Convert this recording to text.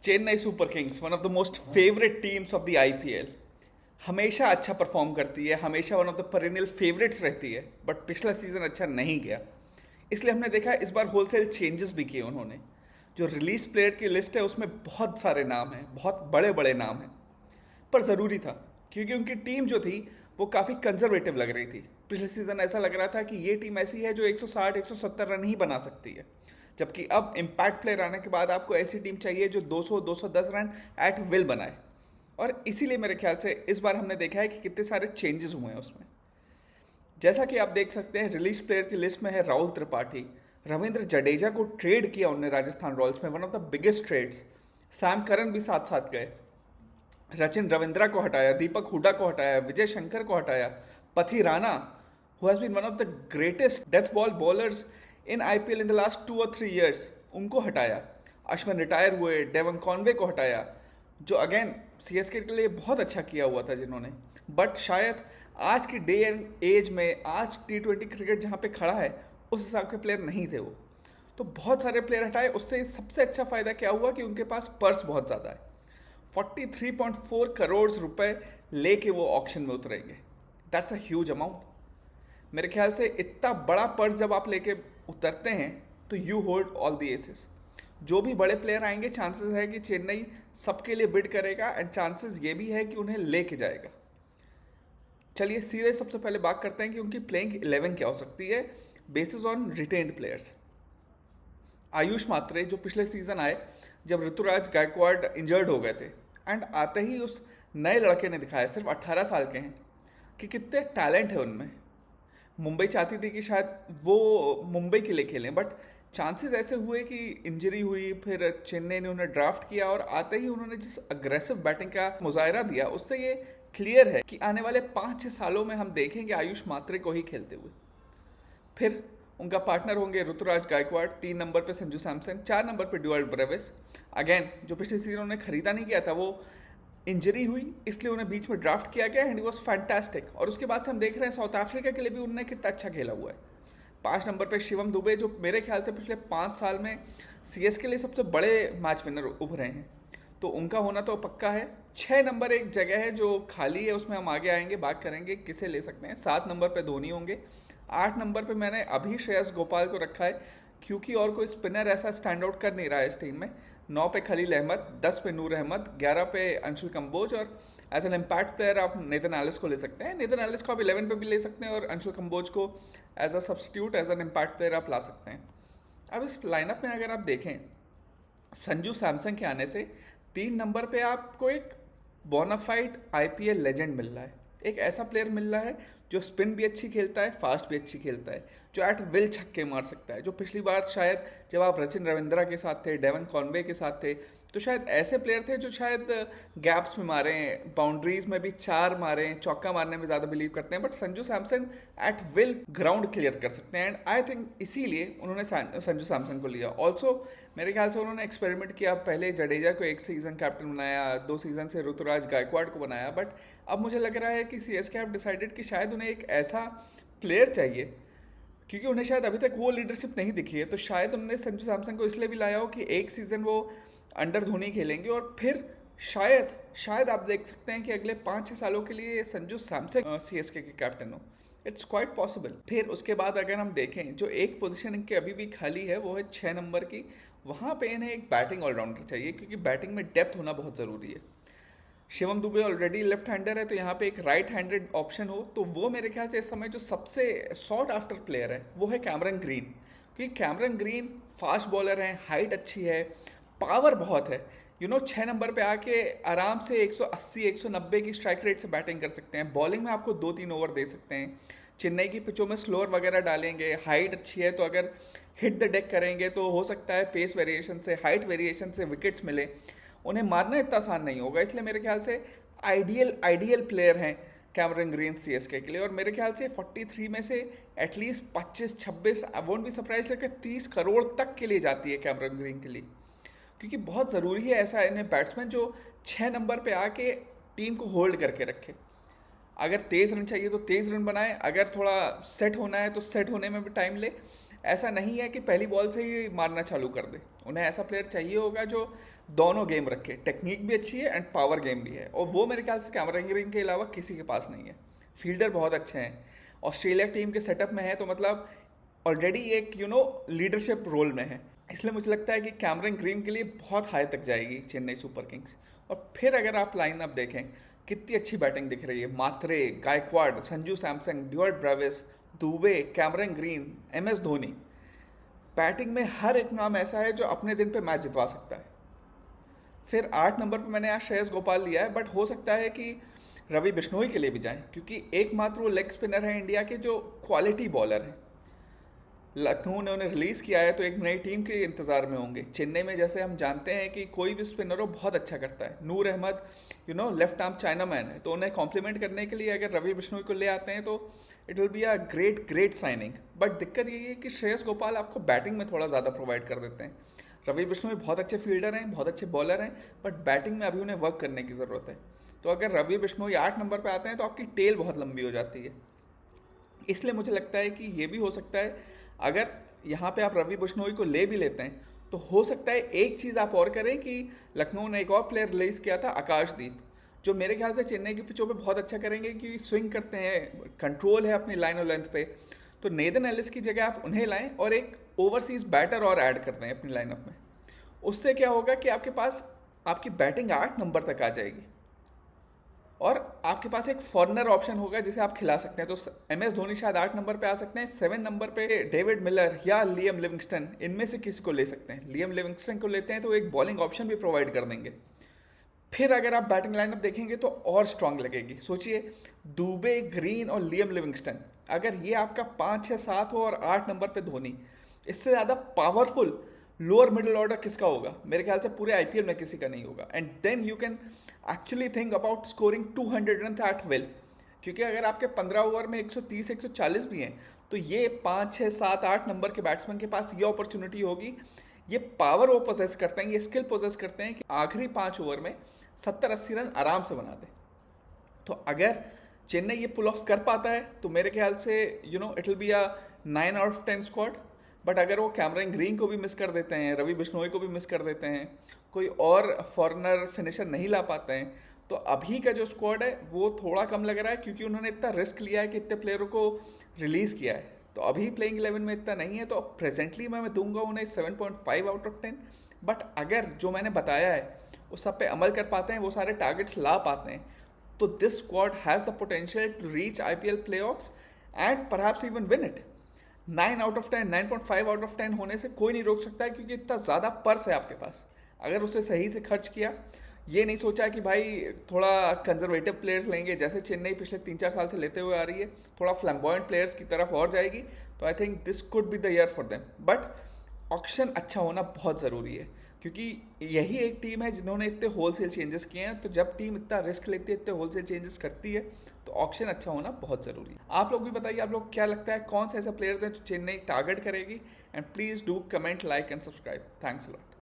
Chennai super Kings, one of the most favourite teams of the IPL, हमेशा अच्छा perform करती है, हमेशा one of the perennial favourites रहती है, बट पिछला सीजन अच्छा नहीं गया। इसलिए हमने देखा इस बार होलसेल चेंजेस भी किए उन्होंने। जो रिलीज प्लेयर की लिस्ट है उसमें बहुत सारे नाम हैं, बहुत बड़े बड़े नाम हैं, पर ज़रूरी था क्योंकि उनकी टीम जो थी वो काफ़ी कंजर्वेटिव लग रही थी। पिछले सीज़न ऐसा लग रहा था कि ये टीम ऐसी है जो 160 170 रन ही बना सकती है, जबकि अब इम्पैक्ट प्लेयर आने के बाद आपको ऐसी टीम चाहिए जो 200 210 रन एट विल बनाए। और इसीलिए मेरे ख्याल से इस बार हमने देखा है कि कितने सारे चेंजेस हुए हैं उसमें। जैसा कि आप देख सकते हैं, रिलीज प्लेयर की लिस्ट में है राहुल त्रिपाठी। रविंद्र जडेजा को ट्रेड किया उन्होंने राजस्थान रॉयल्स में, one of the biggest trades. Sam Curran भी साथ साथ गए। रचिन रविंद्रा को हटाया, दीपक हुडा को हटाया, विजय शंकर को हटाया, Pathirana who has been one of the greatest death ball bowlers in IPL in the last 2 और 3 years, उनको हटाया। अश्विन रिटायर हुए, डेवन कॉनवे को हटाया, जो अगेन सीएसके के लिए बहुत अच्छा किया हुआ था जिन्होंने। बट शायद आज की डे एंड एज में, आज T20 क्रिकेट जहाँ पे खड़ा है, उस हिसाब के प्लेयर नहीं थे वो। तो बहुत सारे प्लेयर हटाए, उससे सबसे अच्छा फ़ायदा क्या हुआ कि उनके पास पर्स बहुत ज़्यादा है। 43.4 करोड़ रुपए लेके वो ऑक्शन में उतरेंगे। That's a huge amount. मेरे ख्याल से इतना बड़ा पर्स जब आप लेके उतरते हैं तो you hold all the aces. जो भी बड़े प्लेयर आएंगे, चांसेस है कि चेन्नई सबके लिए बिड करेगा, एंड चांसेस ये भी है कि उन्हें लेके जाएगा। चलिए सीधे सबसे पहले बात करते हैं कि उनकी प्लेइंग 11 क्या हो सकती है basis on retained players. Ayush Mhatre जो पिछले सीजन आए जब ऋतुराज गायकवाड इंजर्ड हो गए थे, एंड आते ही उस नए लड़के ने दिखाया, सिर्फ 18 साल के हैं, कि कितने टैलेंट है उनमें। मुंबई चाहती थी कि शायद वो मुंबई के लिए खेलें, बट चांसेस ऐसे हुए कि इंजरी हुई, फिर चेन्नई ने उन्हें ड्राफ्ट किया, और आते ही उन्होंने जिस अग्रेसिव बैटिंग का मुजाहरा दिया, उससे ये क्लियर है कि आने वाले 5-6 सालों में हम देखेंगे आयुष मात्रे को ही खेलते हुए। फिर उनका पार्टनर होंगे ऋतुराज गायकवाड़, 3 नंबर पे संजू सैमसन, 4 नंबर पे ड्यूअल ब्रेविस। अगेन जो पिछले सीजन उन्हें खरीदा नहीं गया था, वो इंजरी हुई इसलिए उन्हें बीच में ड्राफ्ट किया गया, एंड ही वॉज फैंटास्टिक। और उसके बाद से हम देख रहे हैं साउथ अफ्रीका के लिए भी उन्होंने कितना अच्छा खेला हुआ है। 5 नंबर पे शिवम दुबे, जो मेरे ख्याल से पिछले 5 साल में सीएस के लिए सबसे बड़े मैच विनर उभरे हैं, तो उनका होना तो पक्का है। 6 नंबर एक जगह है जो खाली है, उसमें हम आगे आएंगे, बात करेंगे किसे ले सकते हैं। 7 नंबर पे धोनी होंगे। 8 नंबर पे मैंने अभी श्रेयस गोपाल को रखा है, क्योंकि और कोई स्पिनर ऐसा स्टैंड आउट कर नहीं रहा है इस टीम में। 9 पे खलील अहमद, 10 पे नूर अहमद, 11 पे अंशुल कंबोज, और एज एन इम्पैक्ट प्लेयर आप नेथन एलिस को ले सकते हैं। नेथन एलिस को आप 11 पे भी ले सकते हैं, और अंशुल कंबोज को as a substitute, as an impact player आप ला सकते हैं। अब इस लाइनअप में अगर आप देखें, संजू सैमसन के आने से 3 नंबर पे आपको एक बोनाफाइड आईपीएल लेजेंड मिल रहा है। एक ऐसा प्लेयर मिल रहा है जो स्पिन भी अच्छी खेलता है, फास्ट भी अच्छी खेलता है, जो एट विल छक्के मार सकता है। जो पिछली बार शायद जब आप रचिन रविंद्रा के साथ थे, डेवन कॉनवे के साथ थे, तो शायद ऐसे प्लेयर थे जो शायद गैप्स में मारें, बाउंड्रीज में भी 4 मारें, चौका मारने में ज़्यादा बिलीव करते हैं। But Sanju Samson at will ground clear कर सकते हैं, एंड आई थिंक इसीलिए उन्होंने संजू सैमसन को लिया। ऑल्सो मेरे ख्याल से उन्होंने एक्सपेरिमेंट किया, पहले जडेजा को एक सीज़न कैप्टन बनाया, 2 सीज़न से ऋतुराज गायकवाड़ को बनाया, बट अब मुझे लग रहा है कि सीएसके हैव डिसाइडेड कि शायद उन्हें एक ऐसा प्लेयर चाहिए, क्योंकि उन्हें शायद अभी तक वो लीडरशिप नहीं दिखी है। तो शायद उन्होंने संजू सैमसन को इसलिए भी लाया हो कि एक सीज़न वो अंडर धोनी खेलेंगे, और फिर शायद शायद आप देख सकते हैं कि अगले 5-6 सालों के लिए संजू सैमसन सीएसके के कैप्टन हो। It's quite possible. फिर उसके बाद अगर हम देखें, जो एक पोजीशन इनकी अभी भी खाली है वो है 6 नंबर की। वहाँ पे इन्हें एक बैटिंग ऑलराउंडर चाहिए, क्योंकि बैटिंग में डेप्थ होना बहुत ज़रूरी है। Shivam Dube already left hander है, तो यहाँ पे एक राइट हैंडेड ऑप्शन हो, तो वो मेरे ख्याल से इस समय जो सबसे सॉट आफ्टर प्लेयर है वो है कैमरन ग्रीन। क्योंकि कैमरन ग्रीन फास्ट बॉलर हैं, हाइट अच्छी है, पावर बहुत है। 6 नंबर पे आके आराम से 180-190 की स्ट्राइक रेट से बैटिंग कर सकते हैं। बॉलिंग में आपको 2-3 ओवर दे सकते हैं। चेन्नई की पिचों में स्लोअर वगैरह डालेंगे, हाइट अच्छी है, तो अगर हिट द डेक करेंगे तो हो सकता है पेस वेरिएशन से, हाइट वेरिएशन से विकेट्स मिले। उन्हें मारना इतना आसान नहीं होगा, इसलिए मेरे ख्याल से आइडियल प्लेयर हैं कैमरन ग्रीन सीएसके के लिए। और मेरे ख्याल से 43 में से at least 25-26, I won't be surprise कि 30 करोड़ तक के लिए जाती है कैमरन ग्रीन के लिए, क्योंकि बहुत ज़रूरी है ऐसा इन्हें बैट्समैन जो 6 नंबर पे आके टीम को होल्ड करके रखे। अगर तेज़ रन चाहिए तो तेज़ रन बनाए, अगर थोड़ा सेट होना है तो सेट होने में भी टाइम ले, ऐसा नहीं है कि पहली बॉल से ही मारना चालू कर दे। उन्हें ऐसा प्लेयर चाहिए होगा जो दोनों गेम रखे, टेक्निक भी अच्छी है एंड पावर गेम भी है, और वो मेरे ख्याल से कैमरन ग्रीन के अलावा किसी के पास नहीं है। फील्डर बहुत अच्छे हैं, ऑस्ट्रेलिया टीम के सेटअप में है, तो मतलब ऑलरेडी एक लीडरशिप रोल में है। इसलिए मुझे लगता है कि कैमरन ग्रीन के लिए बहुत हाई तक जाएगी चेन्नई सुपर किंग्स। और फिर अगर आप लाइनअप देखें, कितनी अच्छी बैटिंग दिख रही है। Mhatre, Gaikwad, Sanju Samson, Dewald Brevis, Dube, Cameron Green, M S Dhoni. Batting में हर एक नाम ऐसा है जो अपने दिन पे मैच जितवा सकता है। फिर 8 नंबर पे मैंने आज श्रेयस गोपाल लिया है, बट हो सकता है कि रवि बिश्नोई के लिए भी जाएं, क्योंकि एकमात्र वो लेग स्पिनर है इंडिया के जो क्वालिटी बॉलर है। लखनऊ ने उन्हें रिलीज़ किया है तो एक नई टीम के इंतज़ार में होंगे। चेन्नई में जैसे हम जानते हैं कि कोई भी स्पिनर हो बहुत अच्छा करता है। Noor Ahmad left arm chinaman है, तो उन्हें कॉम्प्लीमेंट करने के लिए अगर रवि बिश्नोई को ले आते हैं तो it will be a great signing. But दिक्कत ये है कि श्रेयस गोपाल आपको बैटिंग में थोड़ा ज़्यादा प्रोवाइड कर देते हैं। रवि बिश्नोई बहुत अच्छे फील्डर हैं, बहुत अच्छे बॉलर हैं, बट बैटिंग में अभी उन्हें वर्क करने की ज़रूरत है। तो अगर रवि बिश्नोई 8 नंबर पर आते हैं तो आपकी टेल बहुत लंबी हो जाती है। इसलिए मुझे लगता है कि ये भी हो सकता है, अगर यहाँ पे आप रवि बिश्नोई को ले भी लेते हैं तो हो सकता है एक चीज़ आप और करें कि लखनऊ ने एक और प्लेयर रिलीज़ किया था, आकाशदीप, जो मेरे ख्याल से चेन्नई की पिचों पे बहुत अच्छा करेंगे, क्योंकि स्विंग करते हैं, कंट्रोल है अपनी लाइन और लेंथ पे। तो नेदन एलिस की जगह आप उन्हें लाएं और एक ओवरसीज़ बैटर और ऐड कर दें अपनी लाइनअप में। उससे क्या होगा कि आपके पास आपकी बैटिंग 8 नंबर तक आ जाएगी और आपके पास एक फॉरनर ऑप्शन होगा जिसे आप खिला सकते हैं। तो एम एस धोनी शायद 8 नंबर पे आ सकते हैं, 7 नंबर पे डेविड मिलर या लियम लिविंगस्टन, इनमें से किसी को ले सकते हैं। लियम लिविंगस्टन को लेते हैं तो एक बॉलिंग ऑप्शन भी प्रोवाइड कर देंगे। फिर अगर आप बैटिंग लाइनअप देखेंगे तो और स्ट्रांग लगेगी। सोचिए, दुबे, ग्रीन और लियम लिविंगस्टन, अगर ये आपका 5, 6, 7 हो और 8 नंबर पे धोनी, इससे ज़्यादा पावरफुल लोअर मिडिल ऑर्डर किसका होगा? मेरे ख्याल से पूरे आईपीएल में किसी का नहीं होगा। And then you can actually think about scoring 200 run at will, क्योंकि अगर आपके 15 ओवर में 130, 140 भी हैं तो ये 5, 6, 7, 8 नंबर के बैट्समैन के पास ये अपॉर्चुनिटी होगी। ये पावर वो पोजेस करते हैं, ये स्किल पोजेस करते हैं कि आखिरी 5 ओवर में 70-80 रन आराम से बना दे। तो अगर चेन्नई ये पुल ऑफ कर पाता है तो मेरे ख्याल से it will be a 9 out of 10 squad. But अगर वो कैमरन ग्रीन को भी मिस कर देते हैं, रवि बिश्नोई को भी मिस कर देते हैं, कोई और फॉरनर फिनिशर नहीं ला पाते हैं, तो अभी का जो स्क्वाड है वो थोड़ा कम लग रहा है, क्योंकि उन्होंने इतना रिस्क लिया है कि इतने प्लेयरों को रिलीज़ किया है। तो अभी प्लेइंग 11 में इतना नहीं है, तो प्रेजेंटली मैं दूंगा उन्हें 7.5 आउट ऑफ 10। बट अगर जो मैंने बताया है उस सब पे अमल कर पाते हैं, वो सारे टारगेट्स ला पाते हैं, तो this squad has the potential to reach IPL playoffs and perhaps even win it. 9 out of 10, 9.5 out of 10 होने से कोई नहीं रोक सकता है, क्योंकि इतना ज़्यादा पर्स है आपके पास। अगर उसे सही से खर्च किया, ये नहीं सोचा कि भाई थोड़ा कंजर्वेटिव प्लेयर्स लेंगे जैसे चेन्नई पिछले 3-4 साल से लेते हुए आ रही है, थोड़ा फ्लैम्बॉयंट प्लेयर्स की तरफ और जाएगी, तो I think this could be the year for them. But auction अच्छा होना बहुत ज़रूरी है, क्योंकि यही एक टीम है जिन्होंने इतने होलसेल चेंजेस किए हैं। तो जब टीम इतना रिस्क लेती है, इतने होलसेल चेंजेस करती है, तो ऑक्शन अच्छा होना बहुत ज़रूरी है। आप लोग भी बताइए, आप लोग क्या लगता है कौन से ऐसे प्लेयर्स हैं जो चेन्नई टारगेट करेगी? And please do comment, like and subscribe. Thanks a lot.